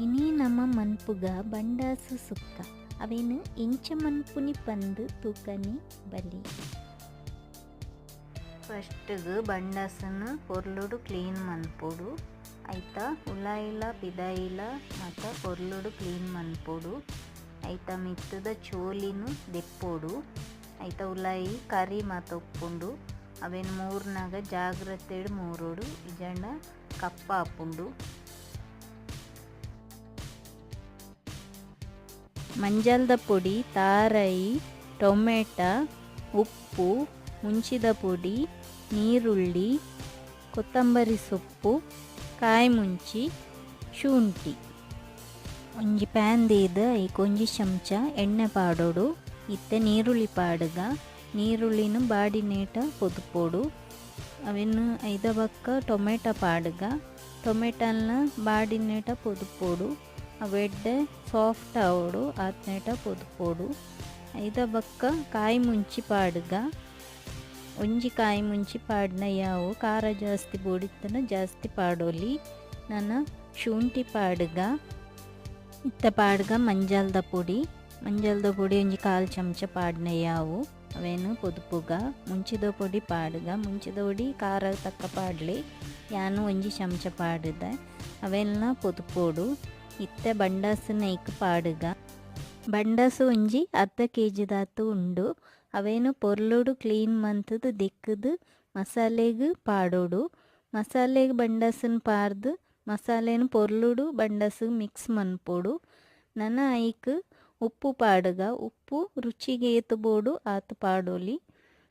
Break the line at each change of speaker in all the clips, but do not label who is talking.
ಇನಿ ನಮ್ಮ ಮನ್ಪುಗ ಬಂಡಾಸು ಸುಕ್ಕ ಅವೇನು ಎಂಚ ಮನ್ಪುನಿ ಪಂದು ತೂಕನಿ ಬಲಿ. ಫಸ್ಟ್ಗ್ ಬಂಡಾಸನ್ನು ಪೊರ್ಲುಡು ಕ್ಲೀನ್ ಮನ್ಪೊಡು. ಐತ ಉಲಾಯಿಲ ಪಿದಾಯಿಲ ಮತ್ತ ಪೊರ್ಲುಡು ಕ್ಲೀನ್ ಮನ್ಪೊಡು. ಐತ ಮಿತ್ತದ ಚೋಲಿನು ದೆಪ್ಪೊಡು. ಐತ ಉಲಾಯಿ ಕರಿ ಮಾತ ಉಪ್ಪುಂಡು. ಅವೇನು ಮೂರ್ನಾಗ ಜಾಗ್ರತೆಡು ಮೂರೋಡು ಇಜಂಡ ಕಪ್ಪ ಆಪುಂಡು. ಮಂಜಲ್ದ ಪೊಡಿ, ತಾರಾಯಿ, ಟೊಮೆಟೊ, ಉಪ್ಪು, ಮುಂಚಿದ ಪೊಡಿ, ನೀರುಳ್ಳಿ, ಕೊತ್ತಂಬರಿ ಸೊಪ್ಪು, ಕಾಯಿ ಮುಂಚಿ, ಶುಂಠಿ. ಒಂಜಿ ಪ್ಯಾನ್ ದೇದ ಐಕ್ ಒಂಜಿ ಚಮಚ ಎಣ್ಣೆ ಪಾಡೋಡು. ಇತ್ತೆ ನೀರುಳ್ಳಿ ಪಾಡುಗ ನೀರುಳ್ಳಿನ ಬಾಡಿ ನೇಟ ಪೊದುಪೋಡು. ಅವೆನ್ನು ಐದ ಬಕ್ಕ ಟೊಮೆಟೊ ಪಾಡುಗ ಟೊಮೆಟೊನ ಬಾಡಿ ನೇಟ ಪೊದುಪೋಡು. ಅವೆಡ್ಡೆ ಸಾಫ್ಟ್ ಆವೋಡು ಆತ್ನೇಟ ಪೊದುಪೋಡು. ಐದ ಬಕ್ಕ ಕಾಯಿ ಮುಂಚಿ ಪಾಡುಗ ಒಂಜಿ ಕಾಯಿ ಮುಂಚಿ ಪಾಡಿನ ಯಾವು ಖಾರ ಜಾಸ್ತಿ ಬೋಡಿತ್ತನ ಜಾಸ್ತಿ ಪಾಡೋಲಿ. ನಾನು ಶುಂಠಿ ಪಾಡುಗ ಇತ್ತ ಪಾಡುಗ ಮಂಜಲ್ದ ಪೊಡಿ ಒಂಜಿ 1/4 ಚಮಚ ಪಾಡಿನ ಯಾವು ಅವೇನು ಪೊದುಪುಗ. ಮುಂಚಿದ ಪೊಡಿ ಪಾಡುಗ ಮುಂಚಿದ ಪೊಡಿ ಖಾರ ತಕ್ಕ ಪಾಡಲಿ ಯಾನು ಒಂಜಿ ಚಮಚ ಪಾಡಿದ ಅವೆಲ್ಲ ಪೊದುಪೋಡು. ಇತ್ತೆ ಬಂಡಾಸು ನೈಕ್ ಪಾಡುಗ ಬಂಡಾಸು ಒಂಜಿ 1/2 kg ದಾತು ಉಂಡು. ಅವೇನು ಪೊರ್ಲುಡು ಕ್ಲೀನ್ ಮಂತದು ದೆಕ್ಕದು ಮಸಾಲೆಗ್ ಪಾಡೋಡು. ಮಸಾಲೆಗ್ ಬಂಡಾಸನ್ ಪಾರ್ದು ಮಸಾಲೆನ ಪೊರ್ಲುಡು ಬಂಡಾಸು ಮಿಕ್ಸ್ ಮನ್ಪೊಡು. ನನ್ನ ಐಕ್ ಉಪ್ಪು ಪಾಡುಗ ಉಪ್ಪು ರುಚಿಗೆ ಏತುಬೋಡು ಆತು ಪಾಡೋಲಿ.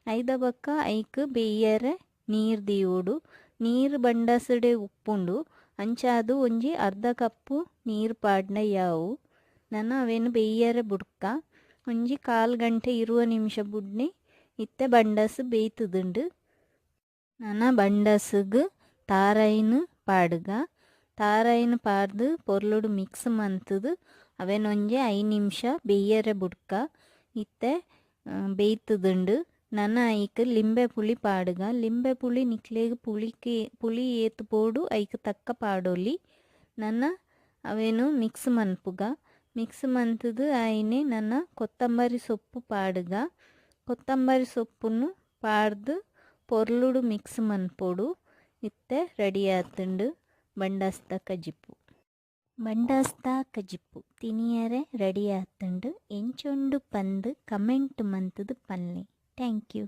ಐದ ಬಕ್ಕ ಐಕ್ ಬೇಯರೆ ನೀರು ದೀವೋಡು. ನೀರು ಬಂಡಾಸಡೆ ಉಪ್ಪುಂಡು ಅಂಚಾದು ಒಂಜಿ 1/2 ಕಪ್ಪು ನೀರು ಪಾಡ್ನ ಯಾವು. ನಾನು ಅವೇನು ಬೇಯರೆ ಬುಡ್ಕ ಒಂಜಿ 1/4 ಗಂಟೆ 20 ನಿಮಿಷ ಬುಡ್ನಿ ಇತ್ತೆ ಬಂಡಾಸು ಬೇಯ್ತದುಂಡು. ನಾನು ಬಂಡಾಸುಗ್ ತಾರಾಯಿನ ಪಾಡುಗ ತಾರಾಯಿನ ಪಾರ್ದು ಪೊರ್ಲುಡು ಮಿಕ್ಸ್ ಮಂತದು ಅವೇನೊಂಜಿ 5 ನಿಮಿಷ ಬೇಯರೆ ಬುಡ್ಕ ಇತ್ತೆ ಬೇಯ್ತದುಂಡು. ನನ್ನ ಐಕ್ ಲಿಂಬೆ ಪುಳಿ ಪಾಡುಗ ಲಿಂಬೆ ಪುಳಿ ನಿಕ್ಲೆಗ್ ಪುಳಿ ಏತು ಪೋಡು ಐಕ್ ತಕ್ಕ ಪಾಡೋಲಿ. ನನ್ನ ಅವೇನು ಮಿಕ್ಸ್ ಮನ್ಪುಗ ಮಿಕ್ಸ್ ಮಂತದು ಐನೆ ನನ್ನ ಕೊತ್ತಂಬರಿ ಸೊಪ್ಪು ಪಾಡುಗ ಕೊತ್ತಂಬರಿ ಸೊಪ್ಪುನು ಪಾಡ್ದು ಪೊರ್ಲುಡು ಮಿಕ್ಸ್ ಮನ್ಪೊಡು. ಇತ್ತೆ ರೆಡಿ ಆತುಂಡು ಬಂಡಾಸ್ದ ಕಜಿಪ್ಪು. ಬಂಡಾಸ್ದ ಕಜಿಪ್ಪು ತಿನಿಯರೆ ರೆಡಿ ಆತುಂಡು. ಎಂಚೊಂಡು ಪಂದು ಕಮೆಂಟ್ ಮಂತದು ಪನ್ಲೆ. Thank you.